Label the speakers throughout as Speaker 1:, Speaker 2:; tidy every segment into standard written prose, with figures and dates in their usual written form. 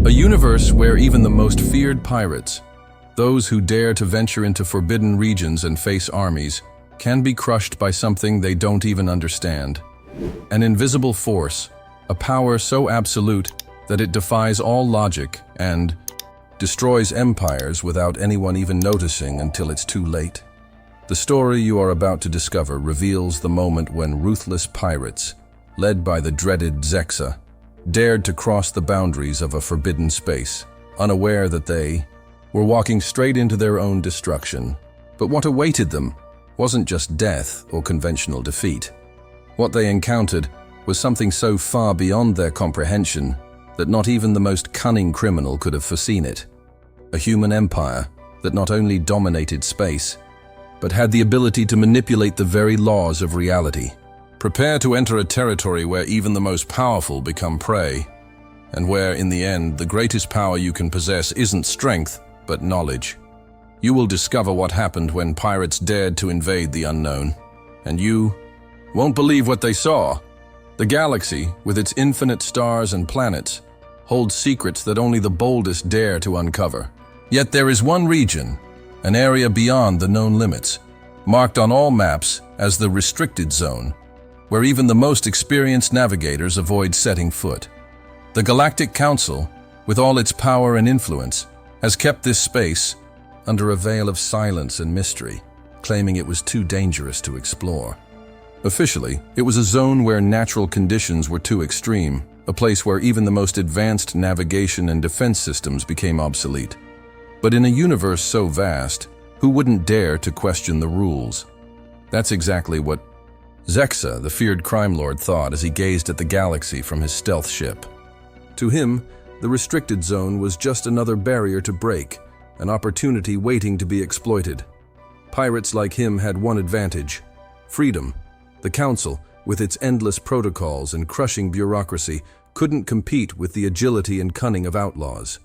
Speaker 1: A universe where even the most feared pirates, those who dare to venture into forbidden regions and face armies, can be crushed by something they don't even understand. An invisible force, a power so absolute that it defies all logic and destroys empires without anyone even noticing until it's too late. The story you are about to discover reveals the moment when ruthless pirates, led by the dreaded Zexa, dared to cross the boundaries of a forbidden space, unaware that they were walking straight into their own destruction. But what awaited them wasn't just death or conventional defeat. What they encountered was something so far beyond their comprehension that not even the most cunning criminal could have foreseen it. A human empire that not only dominated space, but had the ability to manipulate the very laws of reality. Prepare to enter a territory where even the most powerful become prey, and where, in the end, the greatest power you can possess isn't strength, but knowledge. You will discover what happened when pirates dared to invade the unknown, and you won't believe what they saw. The galaxy, with its infinite stars and planets, holds secrets that only the boldest dare to uncover. Yet there is one region, an area beyond the known limits, marked on all maps as the restricted zone, where even the most experienced navigators avoid setting foot. The Galactic Council, with all its power and influence, has kept this space under a veil of silence and mystery, claiming it was too dangerous to explore. Officially, it was a zone where natural conditions were too extreme, a place where even the most advanced navigation and defense systems became obsolete. But in a universe so vast, who wouldn't dare to question the rules? That's exactly what Zexa, the feared crime lord, thought as he gazed at the galaxy from his stealth ship. To him, the restricted zone was just another barrier to break, an opportunity waiting to be exploited. Pirates like him had one advantage: freedom. The Council, with its endless protocols and crushing bureaucracy, couldn't compete with the agility and cunning of outlaws.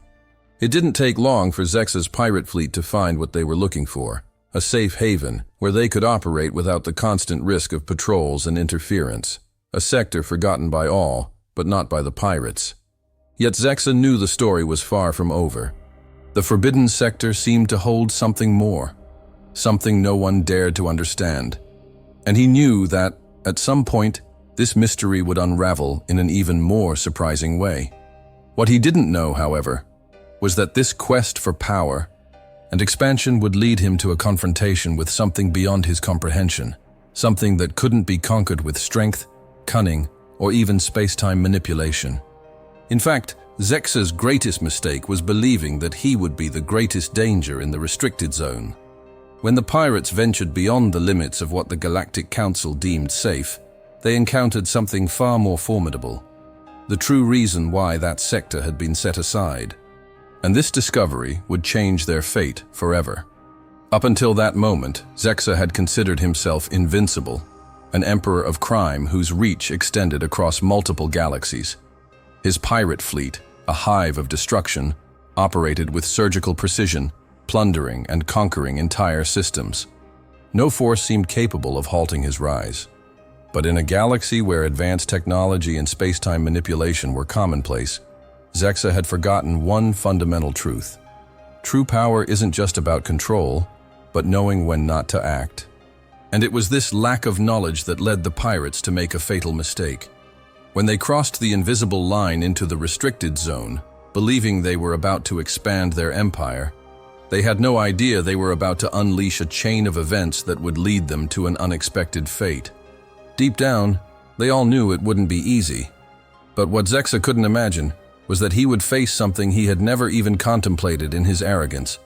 Speaker 1: It didn't take long for Zexa's pirate fleet to find what they were looking for: a safe haven where they could operate without the constant risk of patrols and interference, a sector forgotten by all, but not by the pirates. Yet Zexa knew the story was far from over. The forbidden sector seemed to hold something more, something no one dared to understand. And he knew that, at some point, this mystery would unravel in an even more surprising way. What he didn't know, however, was that this quest for power and expansion would lead him to a confrontation with something beyond his comprehension, something that couldn't be conquered with strength, cunning, or even space-time manipulation. In fact, Zexa's greatest mistake was believing that he would be the greatest danger in the restricted zone. When the pirates ventured beyond the limits of what the Galactic Council deemed safe, they encountered something far more formidable: the true reason why that sector had been set aside. And this discovery would change their fate forever. Up until that moment, Zexa had considered himself invincible, an emperor of crime whose reach extended across multiple galaxies. His pirate fleet, a hive of destruction, operated with surgical precision, plundering and conquering entire systems. No force seemed capable of halting his rise. But in a galaxy where advanced technology and space-time manipulation were commonplace, Zexa had forgotten one fundamental truth. True power isn't just about control, but knowing when not to act. And it was this lack of knowledge that led the pirates to make a fatal mistake. When they crossed the invisible line into the restricted zone, believing they were about to expand their empire, they had no idea they were about to unleash a chain of events that would lead them to an unexpected fate. Deep down, they all knew it wouldn't be easy. But what Zexa couldn't imagine was that he would face something he had never even contemplated in his arrogance: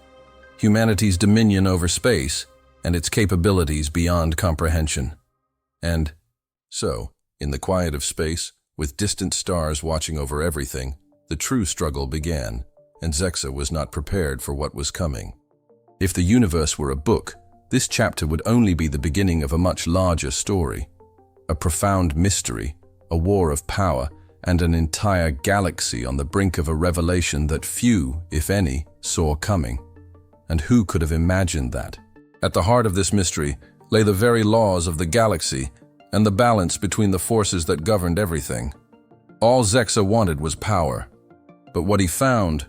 Speaker 1: humanity's dominion over space and its capabilities beyond comprehension. And so, in the quiet of space, with distant stars watching over everything, the true struggle began, and Zexa was not prepared for what was coming. If the universe were a book, this chapter would only be the beginning of a much larger story. A profound mystery, a war of power, and an entire galaxy on the brink of a revelation that few, if any, saw coming. And who could have imagined that? At the heart of this mystery lay the very laws of the galaxy and the balance between the forces that governed everything. All Zexa wanted was power, But what he found,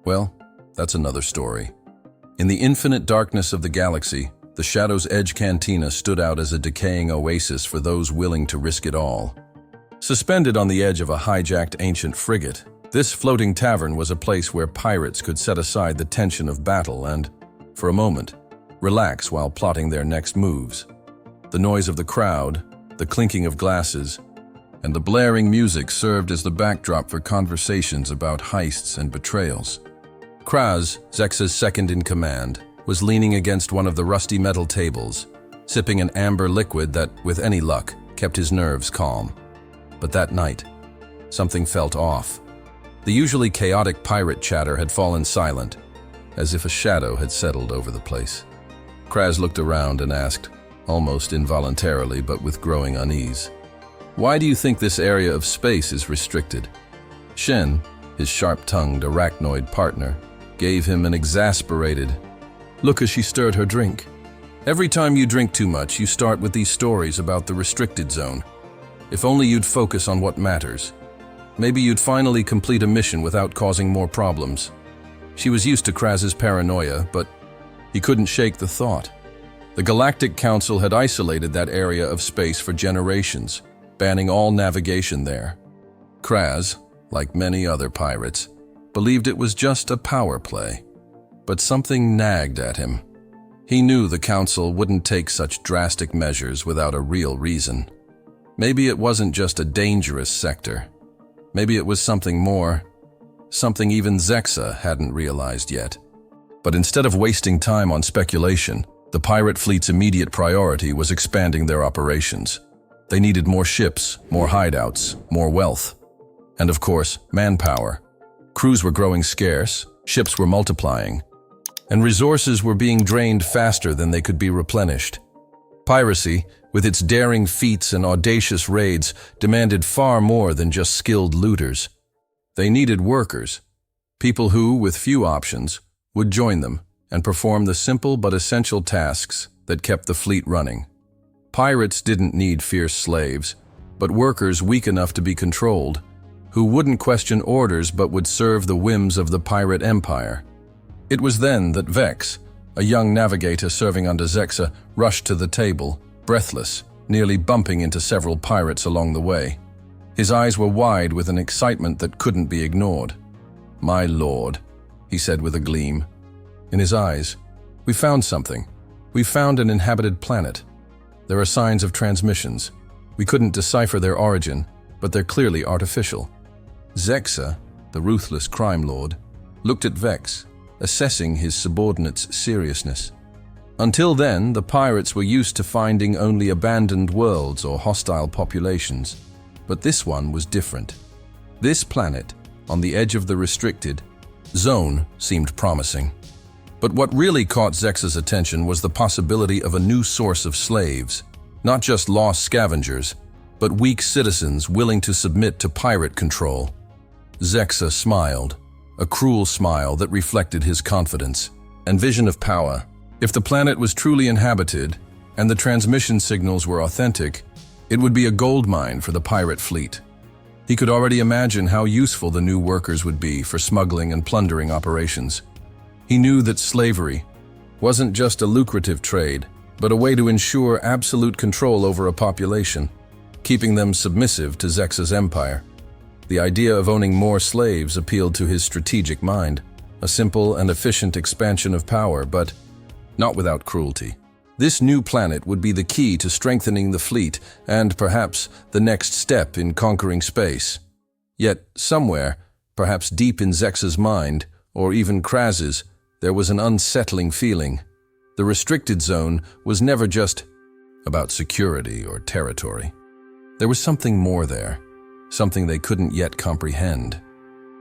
Speaker 1: well, that's another story. In the infinite darkness of the galaxy, the Shadow's Edge Cantina stood out as a decaying oasis for those willing to risk it all. Suspended on the edge of a hijacked ancient frigate, this floating tavern was a place where pirates could set aside the tension of battle and, for a moment, relax while plotting their next moves. The noise of the crowd, the clinking of glasses, and the blaring music served as the backdrop for conversations about heists and betrayals. Kraz, Zexa's second-in-command, was leaning against one of the rusty metal tables, sipping an amber liquid that, with any luck, kept his nerves calm. But that night, something felt off. The usually chaotic pirate chatter had fallen silent, as if a shadow had settled over the place. Kraz looked around and asked, almost involuntarily but with growing unease, "Why do you think this area of space is restricted?" Shen, his sharp-tongued arachnoid partner, gave him an exasperated look as she stirred her drink. "Every time you drink too much, you start with these stories about the restricted zone. If only you'd focus on what matters. Maybe you'd finally complete a mission without causing more problems." She was used to Kraz's paranoia, but he couldn't shake the thought. The Galactic Council had isolated that area of space for generations, banning all navigation there. Kraz, like many other pirates, believed it was just a power play. But something nagged at him. He knew the Council wouldn't take such drastic measures without a real reason. Maybe it wasn't just a dangerous sector. Maybe it was something more, something even Zexa hadn't realized yet. But instead of wasting time on speculation, the pirate fleet's immediate priority was expanding their operations. They needed more ships, more hideouts, more wealth. And of course, manpower. Crews were growing scarce, ships were multiplying, and resources were being drained faster than they could be replenished. Piracy, with its daring feats and audacious raids, demanded far more than just skilled looters. They needed workers, people who, with few options, would join them and perform the simple but essential tasks that kept the fleet running. Pirates didn't need fierce slaves, but workers weak enough to be controlled, who wouldn't question orders but would serve the whims of the pirate empire. It was then that Vex, a young navigator serving under Zexa, rushed to the table, breathless, nearly bumping into several pirates along the way. His eyes were wide with an excitement that couldn't be ignored. "My lord," he said with a gleam. In his eyes, "We found something. We found an inhabited planet. There are signs of transmissions. We couldn't decipher their origin, but they're clearly artificial." Zexa, the ruthless crime lord, looked at Vex, assessing his subordinate's seriousness. Until then, the pirates were used to finding only abandoned worlds or hostile populations. But this one was different. This planet, on the edge of the restricted zone, seemed promising. But what really caught Zexa's attention was the possibility of a new source of slaves, not just lost scavengers, but weak citizens willing to submit to pirate control. Zexa smiled, a cruel smile that reflected his confidence and vision of power. If the planet was truly inhabited and the transmission signals were authentic, it would be a goldmine for the pirate fleet. He could already imagine how useful the new workers would be for smuggling and plundering operations. He knew that slavery wasn't just a lucrative trade, but a way to ensure absolute control over a population, keeping them submissive to Zexa's empire. The idea of owning more slaves appealed to his strategic mind, a simple and efficient expansion of power, but not without cruelty. This new planet would be the key to strengthening the fleet and, perhaps, the next step in conquering space. Yet, somewhere, perhaps deep in Zexa's mind, or even Kraz's, there was an unsettling feeling. The restricted zone was never just about security or territory. There was something more there, something they couldn't yet comprehend.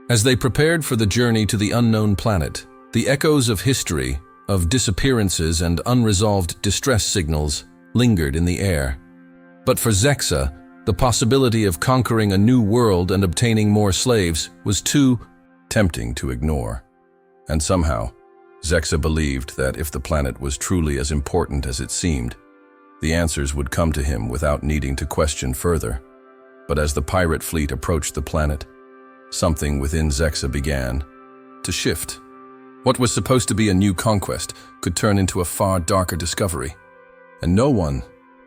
Speaker 1: As they prepared for the journey to the unknown planet, the echoes of history, of disappearances and unresolved distress signals, lingered in the air. But for Zexa, the possibility of conquering a new world and obtaining more slaves was too tempting to ignore. And somehow, Zexa believed that if the planet was truly as important as it seemed, the answers would come to him without needing to question further. But as the pirate fleet approached the planet, something within Zexa began to shift. What was supposed to be a new conquest could turn into a far darker discovery. And no one,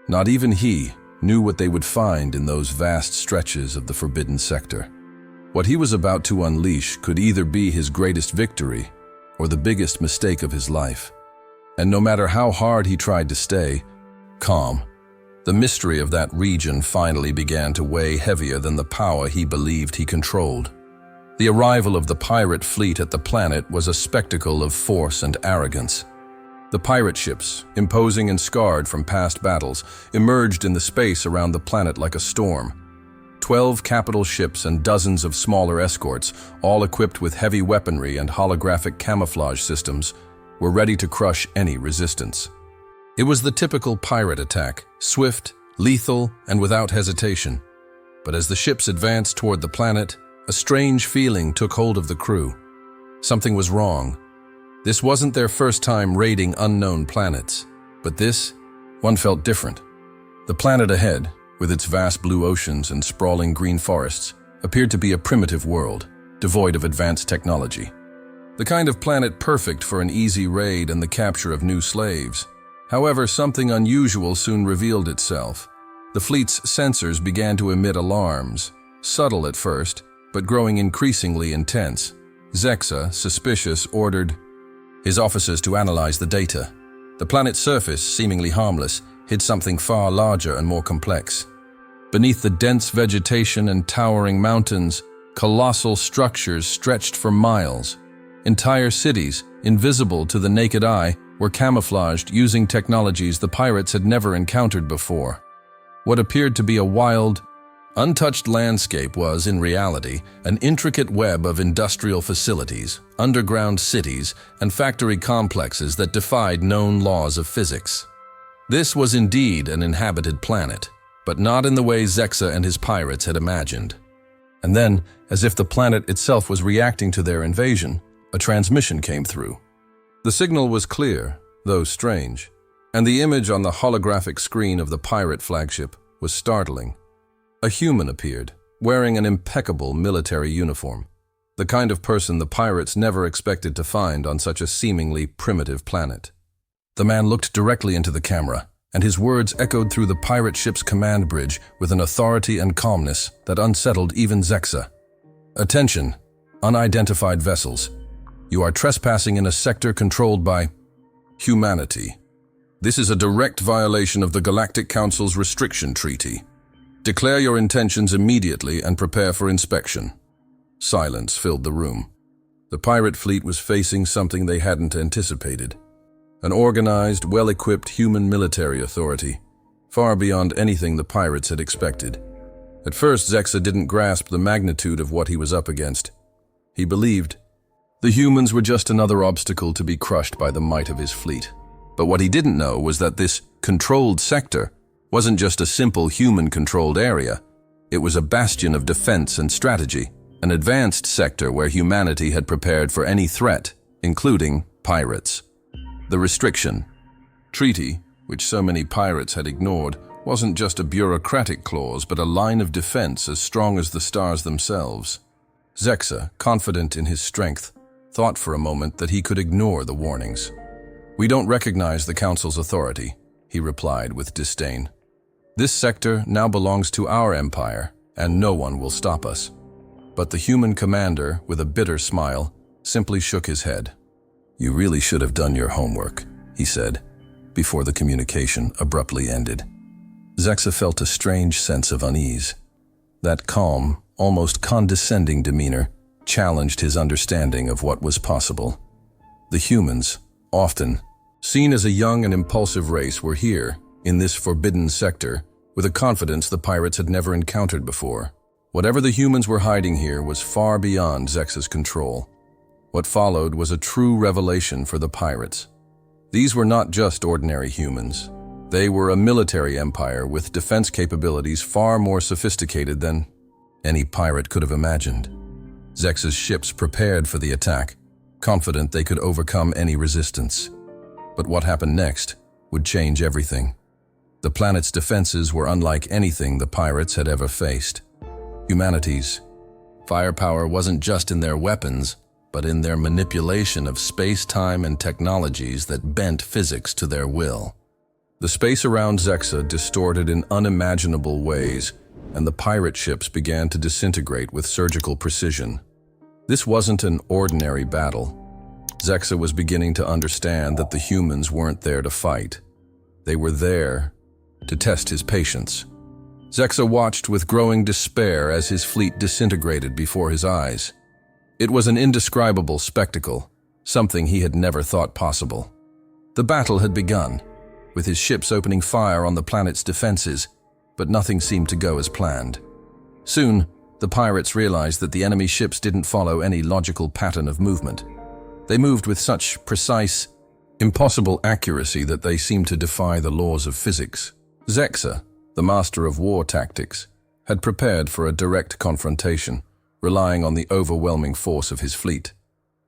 Speaker 1: not even he, knew what they would find in those vast stretches of the forbidden sector. What he was about to unleash could either be his greatest victory or the biggest mistake of his life. And no matter how hard he tried to stay calm, the mystery of that region finally began to weigh heavier than the power he believed he controlled. The arrival of the pirate fleet at the planet was a spectacle of force and arrogance. The pirate ships, imposing and scarred from past battles, emerged in the space around the planet like a storm. 12 capital ships and dozens of smaller escorts, all equipped with heavy weaponry and holographic camouflage systems, were ready to crush any resistance. It was the typical pirate attack, swift, lethal, and without hesitation. But as the ships advanced toward the planet, a strange feeling took hold of the crew. Something was wrong. This wasn't their first time raiding unknown planets, but this one felt different. The planet ahead, with its vast blue oceans and sprawling green forests, appeared to be a primitive world, devoid of advanced technology. The kind of planet perfect for an easy raid and the capture of new slaves. However, something unusual soon revealed itself. The fleet's sensors began to emit alarms, subtle at first, but growing increasingly intense. Zexa, suspicious, ordered his officers to analyze the data. The planet's surface, seemingly harmless, hid something far larger and more complex. Beneath the dense vegetation and towering mountains, colossal structures stretched for miles. Entire cities, invisible to the naked eye, were camouflaged using technologies the pirates had never encountered before. What appeared to be a wild, untouched landscape was, in reality, an intricate web of industrial facilities, underground cities, and factory complexes that defied known laws of physics. This was indeed an inhabited planet, but not in the way Zexa and his pirates had imagined. And then, as if the planet itself was reacting to their invasion, a transmission came through. The signal was clear, though strange, and the image on the holographic screen of the pirate flagship was startling. A human appeared, wearing an impeccable military uniform, the kind of person the pirates never expected to find on such a seemingly primitive planet. The man looked directly into the camera, and his words echoed through the pirate ship's command bridge with an authority and calmness that unsettled even Zexa. "Attention, unidentified vessels. You are trespassing in a sector controlled by humanity. This is a direct violation of the Galactic Council's Restriction Treaty. Declare your intentions immediately and prepare for inspection." Silence filled the room. The pirate fleet was facing something they hadn't anticipated. An organized, well-equipped human military authority, far beyond anything the pirates had expected. At first, Zexa didn't grasp the magnitude of what he was up against. He believed the humans were just another obstacle to be crushed by the might of his fleet. But what he didn't know was that this controlled sector wasn't just a simple human-controlled area. It was a bastion of defense and strategy, an advanced sector where humanity had prepared for any threat, including pirates. The Restriction Treaty, which so many pirates had ignored, wasn't just a bureaucratic clause but a line of defense as strong as the stars themselves. Zexa, confident in his strength, thought for a moment that he could ignore the warnings. "We don't recognize the Council's authority," he replied with disdain. "This sector now belongs to our empire, and no one will stop us." But the human commander, with a bitter smile, simply shook his head. "You really should have done your homework," he said, before the communication abruptly ended. Zexa felt a strange sense of unease. That calm, almost condescending demeanor challenged his understanding of what was possible. The humans, often seen as a young and impulsive race, were here, in this forbidden sector, with a confidence the pirates had never encountered before. Whatever the humans were hiding here was far beyond Zexa's control. What followed was a true revelation for the pirates. These were not just ordinary humans. They were a military empire with defense capabilities far more sophisticated than any pirate could have imagined. Zexa's ships prepared for the attack, confident they could overcome any resistance. But what happened next would change everything. The planet's defenses were unlike anything the pirates had ever faced. Humanity's Firepower wasn't just in their weapons, but in their manipulation of space-time and technologies that bent physics to their will. The space around Zexa distorted in unimaginable ways, and the pirate ships began to disintegrate with surgical precision. This wasn't an ordinary battle. Zexa was beginning to understand that the humans weren't there to fight. They were there to test his patience. Zexa watched with growing despair as his fleet disintegrated before his eyes. It was an indescribable spectacle, something he had never thought possible. The battle had begun, with his ships opening fire on the planet's defenses, but nothing seemed to go as planned. Soon, the pirates realized that the enemy ships didn't follow any logical pattern of movement. They moved with such precise, impossible accuracy that they seemed to defy the laws of physics. Zexa, the master of war tactics, had prepared for a direct confrontation, relying on the overwhelming force of his fleet.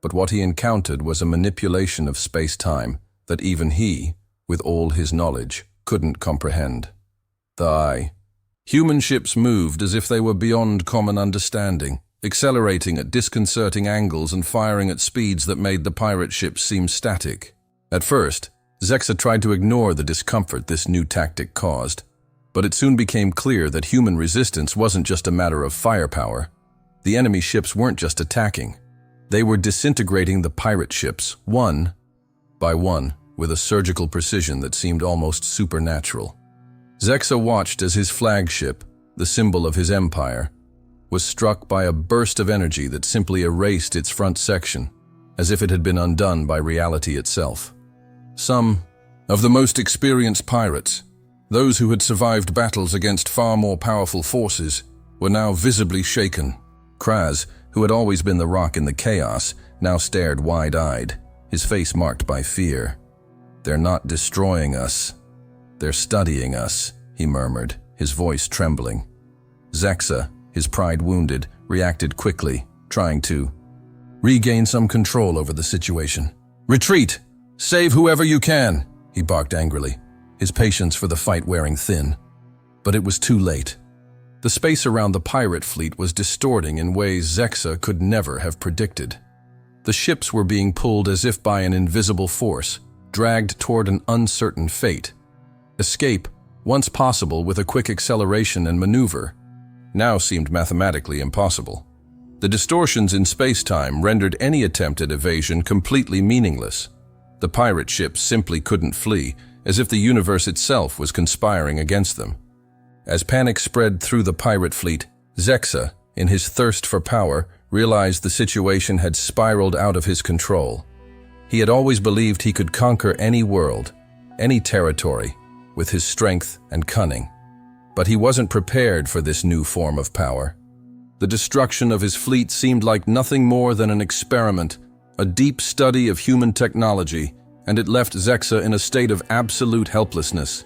Speaker 1: But what he encountered was a manipulation of space-time that even he, with all his knowledge, couldn't comprehend. Human ships moved as if they were beyond common understanding, accelerating at disconcerting angles and firing at speeds that made the pirate ships seem static. At first, Zexa tried to ignore the discomfort this new tactic caused, but it soon became clear that human resistance wasn't just a matter of firepower. The enemy ships weren't just attacking. They were disintegrating the pirate ships, one by one, with a surgical precision that seemed almost supernatural. Zexa watched as his flagship, the symbol of his empire, was struck by a burst of energy that simply erased its front section, as if it had been undone by reality itself. Some of the most experienced pirates, those who had survived battles against far more powerful forces, were now visibly shaken. Kraz, who had always been the rock in the chaos, now stared wide-eyed, his face marked by fear. "They're not destroying us. They're studying us," he murmured, his voice trembling. Zexa, his pride wounded, reacted quickly, trying to regain some control over the situation. "Retreat! Save whoever you can!" he barked angrily, his patience for the fight wearing thin. But it was too late. The space around the pirate fleet was distorting in ways Zexa could never have predicted. The ships were being pulled as if by an invisible force, dragged toward an uncertain fate. Escape, once possible with a quick acceleration and maneuver, now seemed mathematically impossible. The distortions in space-time rendered any attempt at evasion completely meaningless. The pirate ships simply couldn't flee, as if the universe itself was conspiring against them. As panic spread through the pirate fleet, Zexa, in his thirst for power, realized the situation had spiraled out of his control. He had always believed he could conquer any world, any territory, with his strength and cunning. But he wasn't prepared for this new form of power. The destruction of his fleet seemed like nothing more than an experiment, a deep study of human technology, and it left Zexa in a state of absolute helplessness.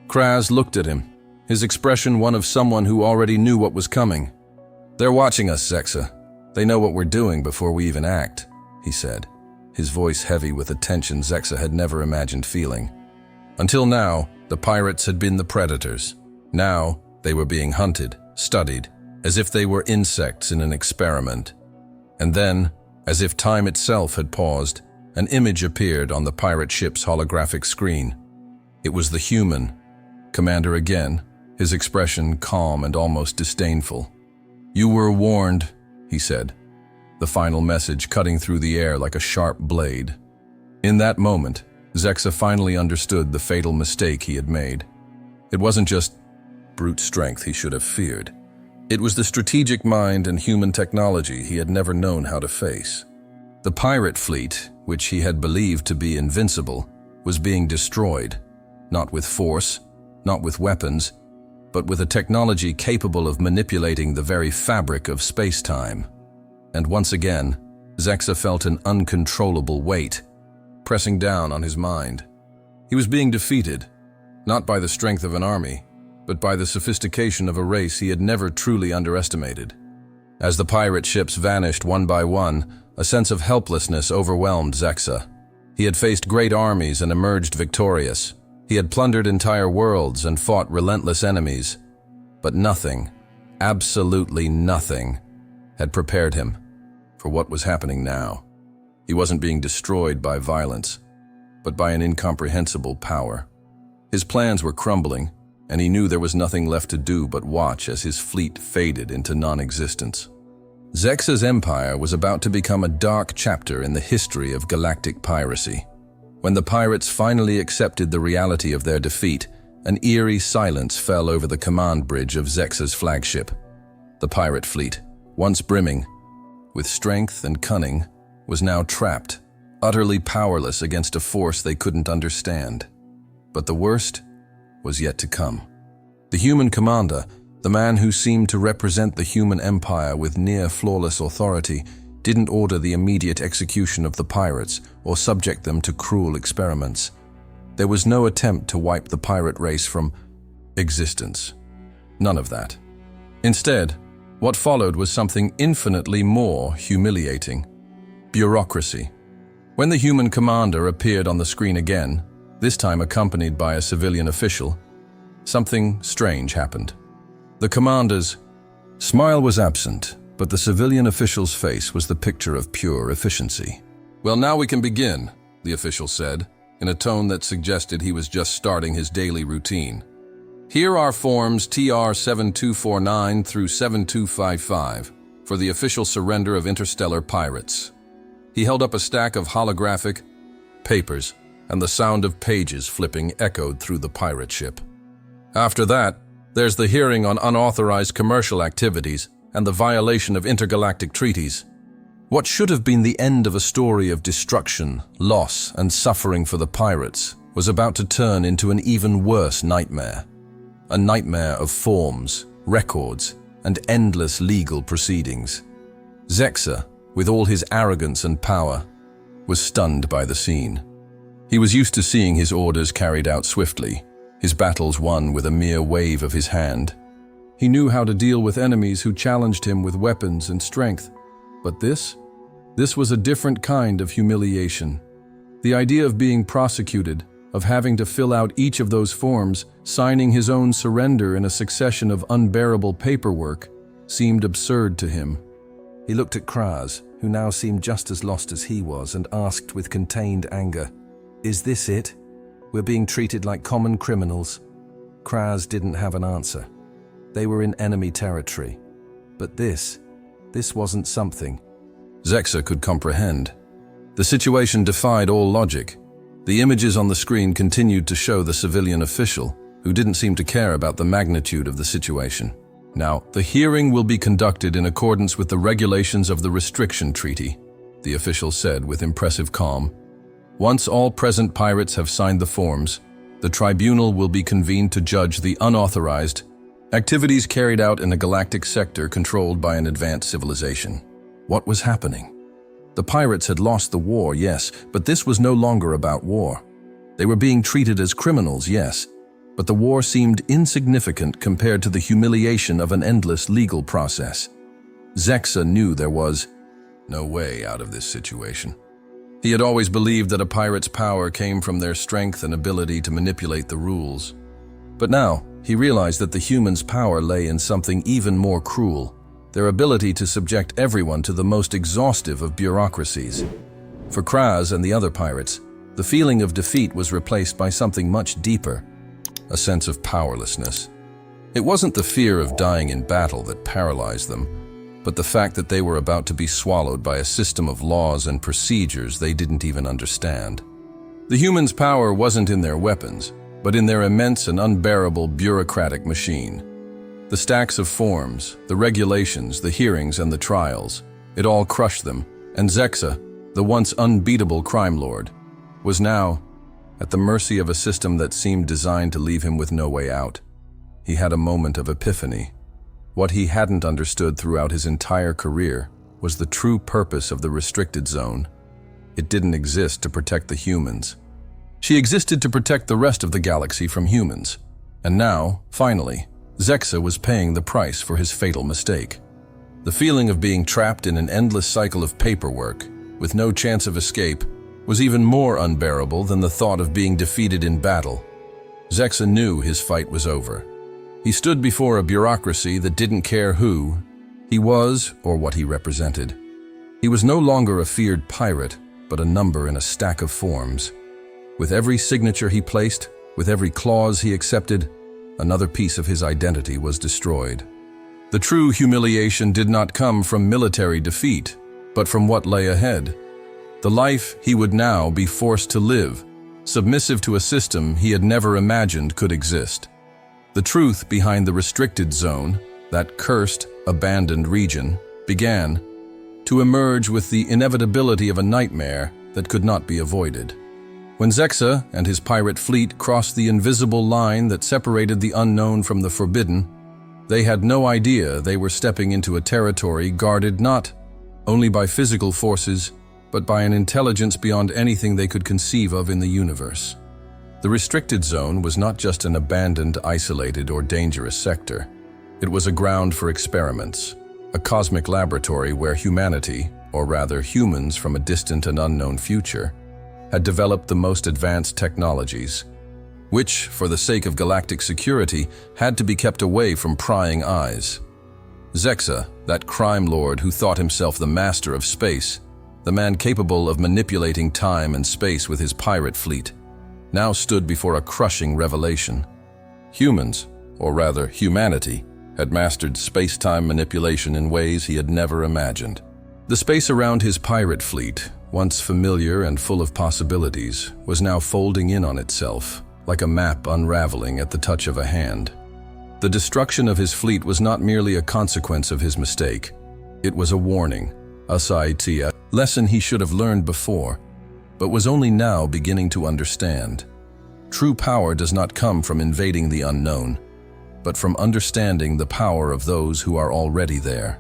Speaker 1: Kraz looked at him, his expression one of someone who already knew what was coming. "They're watching us, Zexa. They know what we're doing before we even act," he said, his voice heavy with a tension Zexa had never imagined feeling. Until now, the pirates had been the predators. Now, they were being hunted, studied, as if they were insects in an experiment. And then, as if time itself had paused, an image appeared on the pirate ship's holographic screen. It was the human, Commander again, his expression calm and almost disdainful. "You were warned," he said, the final message cutting through the air like a sharp blade. In that moment, Zexa finally understood the fatal mistake he had made. It wasn't just brute strength he should have feared. It was the strategic mind and human technology he had never known how to face. The pirate fleet, which he had believed to be invincible, was being destroyed, not with force, not with weapons, but with a technology capable of manipulating the very fabric of space-time. And once again, Zexa felt an uncontrollable weight pressing down on his mind. He was being defeated, not by the strength of an army, but by the sophistication of a race he had never truly underestimated. As the pirate ships vanished one by one, a sense of helplessness overwhelmed Zexa. He had faced great armies and emerged victorious. He had plundered entire worlds and fought relentless enemies. But nothing, absolutely nothing, had prepared him for what was happening now. He wasn't being destroyed by violence, but by an incomprehensible power. His plans were crumbling, and he knew there was nothing left to do but watch as his fleet faded into non-existence. Zexa's empire was about to become a dark chapter in the history of galactic piracy. When the pirates finally accepted the reality of their defeat, an eerie silence fell over the command bridge of Zexa's flagship. The pirate fleet, once brimming with strength and cunning, was now trapped, utterly powerless against a force they couldn't understand. But the worst was yet to come. The human commander, the man who seemed to represent the human empire with near-flawless authority, didn't order the immediate execution of the pirates or subject them to cruel experiments. There was no attempt to wipe the pirate race from existence. None of that. Instead, what followed was something infinitely more humiliating: bureaucracy. When the human commander appeared on the screen again, this time accompanied by a civilian official, something strange happened. The commander's smile was absent, but the civilian official's face was the picture of pure efficiency. "Well, now we can begin," the official said, in a tone that suggested he was just starting his daily routine. "Here are forms TR 7249 through 7255 for the official surrender of interstellar pirates." He held up a stack of holographic papers, and the sound of pages flipping echoed through the pirate ship. "After that, there's the hearing on unauthorized commercial activities and the violation of intergalactic treaties." What should have been the end of a story of destruction, loss, and suffering for the pirates was about to turn into an even worse nightmare. A nightmare of forms, records, and endless legal proceedings. Zexa, with all his arrogance and power, was stunned by the scene. He was used to seeing his orders carried out swiftly, his battles won with a mere wave of his hand. He knew how to deal with enemies who challenged him with weapons and strength. But this was a different kind of humiliation. The idea of being prosecuted, of having to fill out each of those forms, signing his own surrender in a succession of unbearable paperwork, seemed absurd to him. He looked at Kraz, who now seemed just as lost as he was, and asked with contained anger, "Is this it? We're being treated like common criminals?" Kraz didn't have an answer. They were in enemy territory. But this wasn't something Zexa could comprehend. The situation defied all logic. The images on the screen continued to show the civilian official, who didn't seem to care about the magnitude of the situation. "Now, the hearing will be conducted in accordance with the regulations of the Restriction Treaty," the official said with impressive calm. "Once all present pirates have signed the forms, the tribunal will be convened to judge the unauthorized activities carried out in a galactic sector controlled by an advanced civilization." What was happening? The pirates had lost the war, yes, but this was no longer about war. They were being treated as criminals, yes, but the war seemed insignificant compared to the humiliation of an endless legal process. Zexa knew there was no way out of this situation. He had always believed that a pirate's power came from their strength and ability to manipulate the rules. But now, he realized that the humans' power lay in something even more cruel: their ability to subject everyone to the most exhaustive of bureaucracies. For Kraz and the other pirates, the feeling of defeat was replaced by something much deeper: a sense of powerlessness. It wasn't the fear of dying in battle that paralyzed them, but the fact that they were about to be swallowed by a system of laws and procedures they didn't even understand. The humans' power wasn't in their weapons, but in their immense and unbearable bureaucratic machine. The stacks of forms, the regulations, the hearings, and the trials, it all crushed them, and Zexa, the once unbeatable crime lord, was now at the mercy of a system that seemed designed to leave him with no way out. He had a moment of epiphany. What he hadn't understood throughout his entire career was the true purpose of the restricted zone. It didn't exist to protect the humans. She existed to protect the rest of the galaxy from humans. And now, finally, Zexa was paying the price for his fatal mistake. The feeling of being trapped in an endless cycle of paperwork, with no chance of escape, was even more unbearable than the thought of being defeated in battle. Zexa knew his fight was over. He stood before a bureaucracy that didn't care who He was, or what he represented. He was no longer a feared pirate, but a number in a stack of forms. With every signature he placed, with every clause he accepted, another piece of his identity was destroyed. The true humiliation did not come from military defeat, but from what lay ahead. The life he would now be forced to live, submissive to a system he had never imagined could exist. The truth behind the restricted zone, that cursed, abandoned region, began to emerge with the inevitability of a nightmare that could not be avoided. When Zexa and his pirate fleet crossed the invisible line that separated the unknown from the forbidden, they had no idea they were stepping into a territory guarded not only by physical forces, but by an intelligence beyond anything they could conceive of in the universe. The restricted zone was not just an abandoned, isolated, or dangerous sector. It was a ground for experiments, a cosmic laboratory where humanity, or rather humans from a distant and unknown future, had developed the most advanced technologies, which, for the sake of galactic security, had to be kept away from prying eyes. Zexa, that crime lord who thought himself the master of space, the man capable of manipulating time and space with his pirate fleet, now stood before a crushing revelation. Humans, or rather humanity, had mastered space-time manipulation in ways he had never imagined. The space around his pirate fleet, once familiar and full of possibilities, was now folding in on itself, like a map unraveling at the touch of a hand. The destruction of his fleet was not merely a consequence of his mistake. It was a warning, a lesson he should have learned before, but was only now beginning to understand. True power does not come from invading the unknown, but from understanding the power of those who are already there.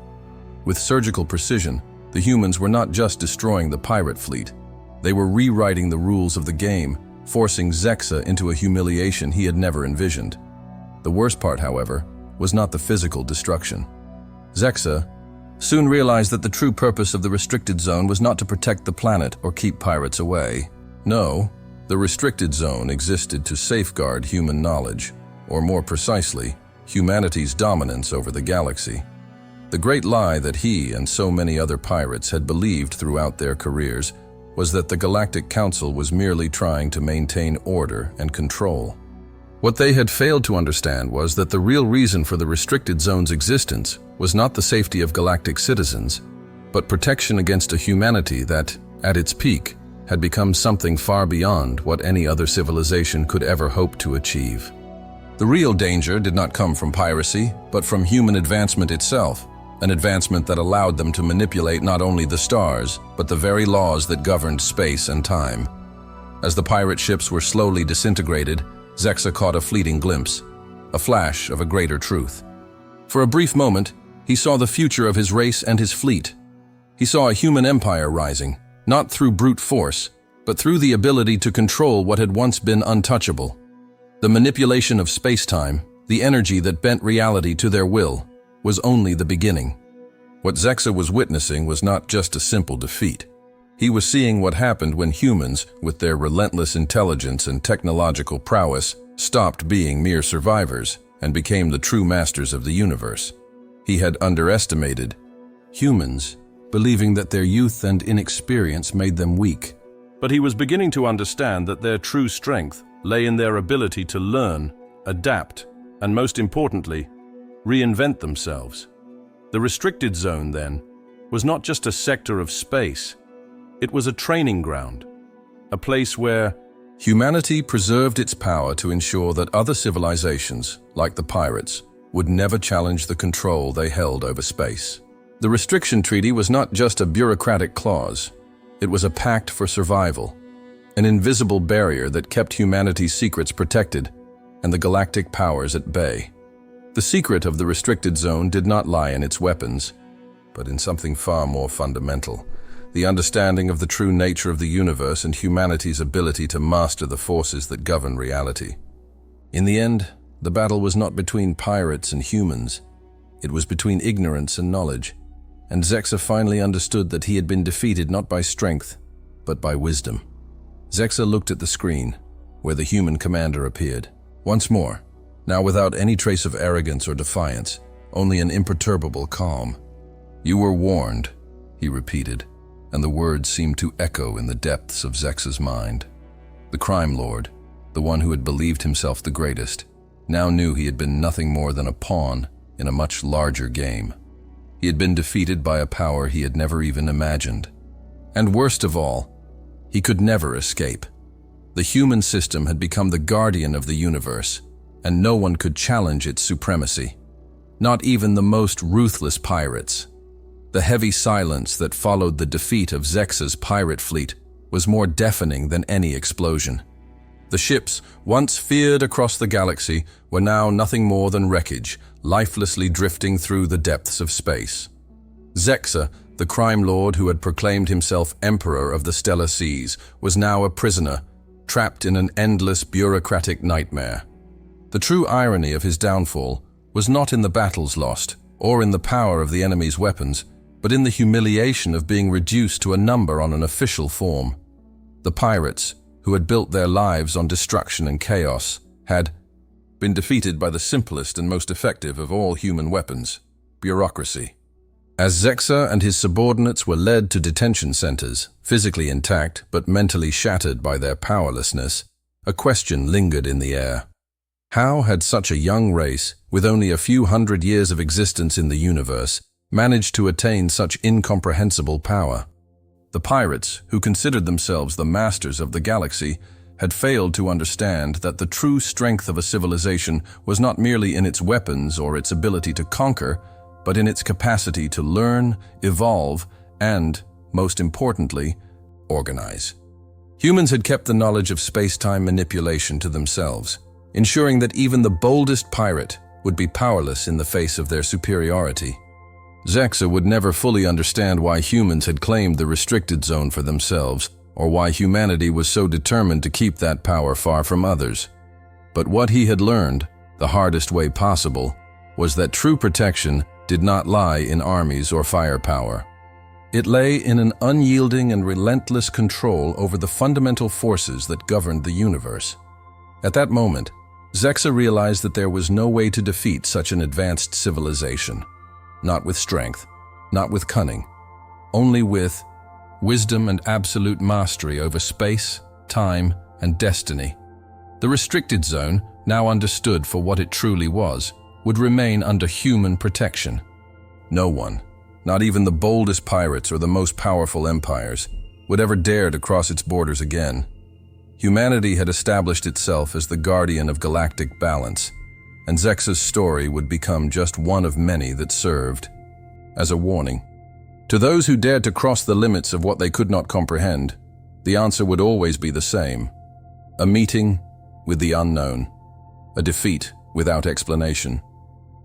Speaker 1: With surgical precision, the humans were not just destroying the pirate fleet. They were rewriting the rules of the game, forcing Zexa into a humiliation he had never envisioned. The worst part, however, was not the physical destruction. Zexa soon realized that the true purpose of the restricted zone was not to protect the planet or keep pirates away. No, the restricted zone existed to safeguard human knowledge, or more precisely, humanity's dominance over the galaxy. The great lie that he and so many other pirates had believed throughout their careers was that the Galactic Council was merely trying to maintain order and control. What they had failed to understand was that the real reason for the restricted zone's existence was not the safety of galactic citizens, but protection against a humanity that, at its peak, had become something far beyond what any other civilization could ever hope to achieve. The real danger did not come from piracy, but from human advancement itself, an advancement that allowed them to manipulate not only the stars, but the very laws that governed space and time. As the pirate ships were slowly disintegrated, Zexa caught a fleeting glimpse, a flash of a greater truth. For a brief moment, he saw the future of his race and his fleet. He saw a human empire rising, not through brute force, but through the ability to control what had once been untouchable. The manipulation of space-time, the energy that bent reality to their will, was only the beginning. What Zexa was witnessing was not just a simple defeat. He was seeing what happened when humans, with their relentless intelligence and technological prowess, stopped being mere survivors and became the true masters of the universe. He had underestimated humans, believing that their youth and inexperience made them weak. But he was beginning to understand that their true strength lay in their ability to learn, adapt, and most importantly, reinvent themselves. The restricted zone, then, was not just a sector of space. It was a training ground, a place where humanity preserved its power to ensure that other civilizations, like the pirates, would never challenge the control they held over space. The restriction treaty was not just a bureaucratic clause. It was a pact for survival, an invisible barrier that kept humanity's secrets protected and the galactic powers at bay. The secret of the restricted zone did not lie in its weapons, but in something far more fundamental: the understanding of the true nature of the universe and humanity's ability to master the forces that govern reality. In the end, the battle was not between pirates and humans. It was between ignorance and knowledge, and Zexa finally understood that he had been defeated not by strength, but by wisdom. Zexa looked at the screen, where the human commander appeared. Once more, now without any trace of arrogance or defiance, only an imperturbable calm. "You were warned," he repeated, and the words seemed to echo in the depths of Zexa's mind. The crime lord, the one who had believed himself the greatest, now knew he had been nothing more than a pawn in a much larger game. He had been defeated by a power he had never even imagined. And worst of all, he could never escape. The human system had become the guardian of the universe, and no one could challenge its supremacy. Not even the most ruthless pirates. The heavy silence that followed the defeat of Zexa's pirate fleet was more deafening than any explosion. The ships, once feared across the galaxy, were now nothing more than wreckage, lifelessly drifting through the depths of space. Zexa, the crime lord who had proclaimed himself emperor of the stellar seas, was now a prisoner, trapped in an endless bureaucratic nightmare. The true irony of his downfall was not in the battles lost, or in the power of the enemy's weapons, but in the humiliation of being reduced to a number on an official form. The pirates, who had built their lives on destruction and chaos, had been defeated by the simplest and most effective of all human weapons, bureaucracy. As Zexa and his subordinates were led to detention centers, physically intact but mentally shattered by their powerlessness, a question lingered in the air. How had such a young race, with only a few hundred years of existence in the universe, managed to attain such incomprehensible power? The pirates, who considered themselves the masters of the galaxy, had failed to understand that the true strength of a civilization was not merely in its weapons or its ability to conquer, but in its capacity to learn, evolve, and, most importantly, organize. Humans had kept the knowledge of space-time manipulation to themselves, ensuring that even the boldest pirate would be powerless in the face of their superiority. Zexa would never fully understand why humans had claimed the restricted zone for themselves, or why humanity was so determined to keep that power far from others. But what he had learned, the hardest way possible, was that true protection did not lie in armies or firepower. It lay in an unyielding and relentless control over the fundamental forces that governed the universe. At that moment, Zexa realized that there was no way to defeat such an advanced civilization. Not with strength, not with cunning, only with wisdom and absolute mastery over space, time, and destiny. The restricted zone, now understood for what it truly was, would remain under human protection. No one, not even the boldest pirates or the most powerful empires, would ever dare to cross its borders again. Humanity had established itself as the guardian of galactic balance, and Zexa's story would become just one of many that served as a warning. To those who dared to cross the limits of what they could not comprehend, the answer would always be the same: a meeting with the unknown, a defeat without explanation,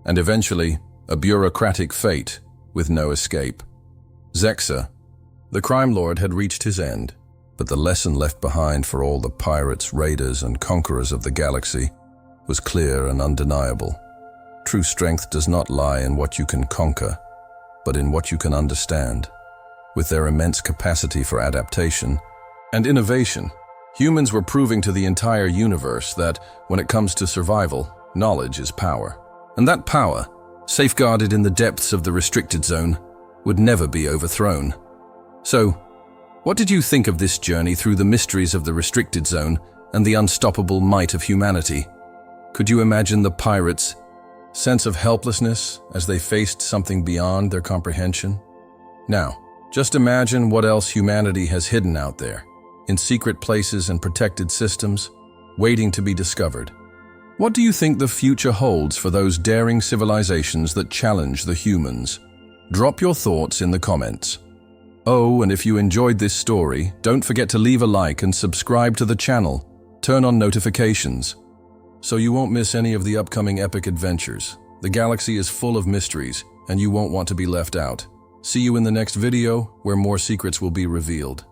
Speaker 1: and eventually a bureaucratic fate with no escape. Zexa, the crime lord, had reached his end, but the lesson left behind for all the pirates, raiders, and conquerors of the galaxy was clear and undeniable. True strength does not lie in what you can conquer, but in what you can understand. With their immense capacity for adaptation and innovation, humans were proving to the entire universe that, when it comes to survival, knowledge is power. And that power, safeguarded in the depths of the restricted zone, would never be overthrown. So, what did you think of this journey through the mysteries of the restricted zone and the unstoppable might of humanity? Could you imagine the pirates' sense of helplessness as they faced something beyond their comprehension? Now, just imagine what else humanity has hidden out there, in secret places and protected systems, waiting to be discovered. What do you think the future holds for those daring civilizations that challenge the humans? Drop your thoughts in the comments. Oh, and if you enjoyed this story, don't forget to leave a like and subscribe to the channel. Turn on notifications, so you won't miss any of the upcoming epic adventures. The galaxy is full of mysteries, and you won't want to be left out. See you in the next video, where more secrets will be revealed.